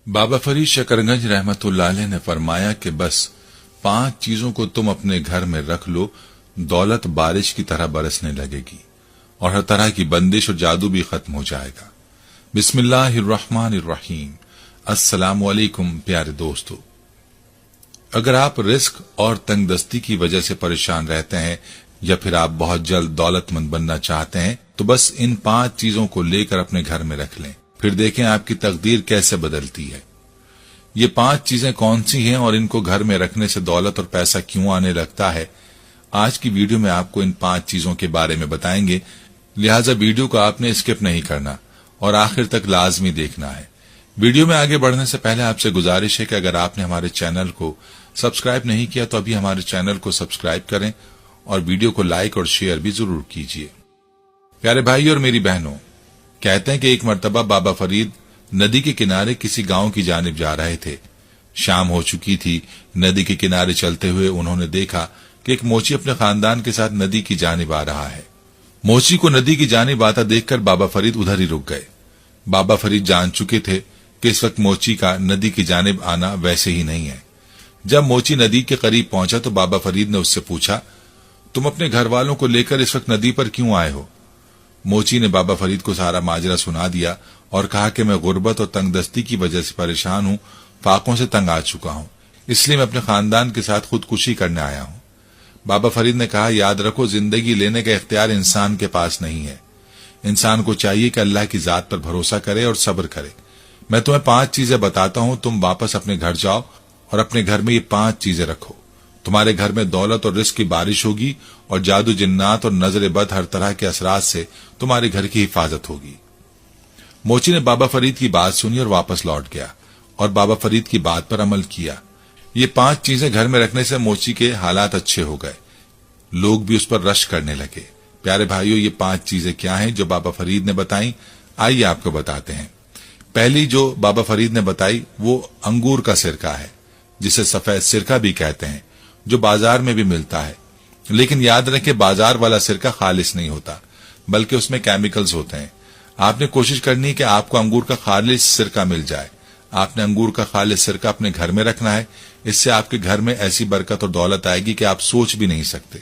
बाबा फरीद शकरगंज रहमतुल्लाह अलैह ने फरमाया कि बस 5 चीजों को तुम अपने घर में रख लो, दौलत बारिश की तरह बरसने लगेगी और हर तरह की बंदिश और जादू भी खत्म हो जाएगा। बिस्मिल्लाहिर्रहमानिर्रहीम। अस्सलामु अलैकुम प्यारे दोस्तों, अगर आप रिस्क और तंगदस्ती की वजह से परेशान रहते हैं या फिर आप बहुत जल्द दौलतमंद बनना चाहते हैं तो बस इन 5 चीजों को लेकर अपने घर में रख लें, फिर देखें आपकी तकदीर कैसे बदलती है। ये 5 चीजें कौन सी हैं और इनको घर में रखने से दौलत और पैसा क्यों आने लगता है, आज की वीडियो में आपको इन 5 चीजों के बारे में बताएंगे। लिहाजा वीडियो को आपने स्किप नहीं करना और आखिर तक लाजमी देखना है। वीडियो में आगे बढ़ने से पहले आपसे गुजारिश है कि अगर आपने हमारे चैनल को सब्सक्राइब नहीं किया तो अभी हमारे चैनल को सब्सक्राइब करें और वीडियो को लाइक और शेयर भी जरूर कीजिए। प्यारे भाई और मेरी बहनों, कहते हैं कि एक मर्तबा बाबा फरीद नदी के किनारे किसी गांव की जानिब जा रहे थे। शाम हो चुकी थी। नदी के किनारे चलते हुए उन्होंने देखा कि एक मोची अपने खानदान के साथ नदी की जानिब आ रहा है। मोची को नदी की जानिब आता देखकर बाबा फरीद उधर ही रुक गए। बाबा फरीद जान चुके थे कि इस वक्त मोची का नदी की जानिब आना वैसे ही नहीं है। जब मोची नदी के करीब पहुंचा तो बाबा फरीद ने उससे पूछा, तुम अपने घर वालों को लेकर इस वक्त नदी पर क्यों आए हो? मोची ने बाबा फरीद को सारा माजरा सुना दिया और कहा कि मैं गुर्बत और तंगदस्ती की वजह से परेशान हूं, फाकों से तंग आ चुका हूं, इसलिए मैं अपने खानदान के साथ खुदकुशी करने आया हूं। बाबा फरीद ने कहा, याद रखो, जिंदगी लेने का इख्तियार इंसान के पास नहीं है। इंसान को चाहिए कि अल्लाह की जात पर भरोसा करे और सब्र करे। मैं तुम्हें 5 चीजें बताता हूं, तुम वापस अपने घर जाओ और अपने घर में ये 5 चीजें रखो। तुम्हारे घर में दौलत और रिस्क की बारिश होगी और जादू, जिन्नात और नजर बद हर तरह के असरात से तुम्हारे घर की हिफाजत होगी। मोची ने बाबा फरीद की बात सुनी और वापस लौट गया और बाबा फरीद की बात पर अमल किया। ये 5 चीजें घर में रखने से मोची के हालात अच्छे हो गए। लोग भी उस पर रश करने लगे। प्यारे भाइयों, ये 5 चीजें क्या हैं जो बाबा फरीद ने बताई? आइए आपको बताते हैं। पहली जो बाबा फरीद ने बताई वो अंगूर का सिरका है, जिसे सफेद सिरका भी कहते हैं, जो बाजार में भी मिलता है। लेकिन याद रखें, बाजार वाला सिरका खालिस नहीं होता, बल्कि उसमें केमिकल्स होते हैं। आपने कोशिश करनी है कि आपको अंगूर का खालिस सिरका मिल जाए। आपने अंगूर का खालिस सिरका अपने घर में रखना है। इससे आपके घर में ऐसी बरकत और दौलत आएगी कि आप सोच भी नहीं सकते।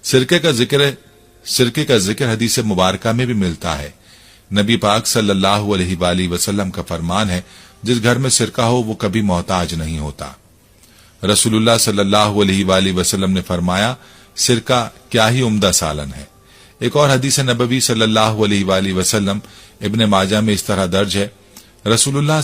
सिरके का जिक्र हदीस मुबारका में भी मिलता है। नबी पाक सल्लल्लाहु अलैहि वसल्लम का फरमान है, जिस घर में सिरका हो वो कभी मोहताज नहीं होता। रसूलुल्लाह सल्लल्लाहु अलैहि वसल्लम ने फरमाया, सिरका क्या ही उम्दा सालन है। एक और हदीस नबवी सल्लल्लाहु अलैहि वसल्लम इब्ने माजा में इस तरह दर्ज है, रसूलुल्लाह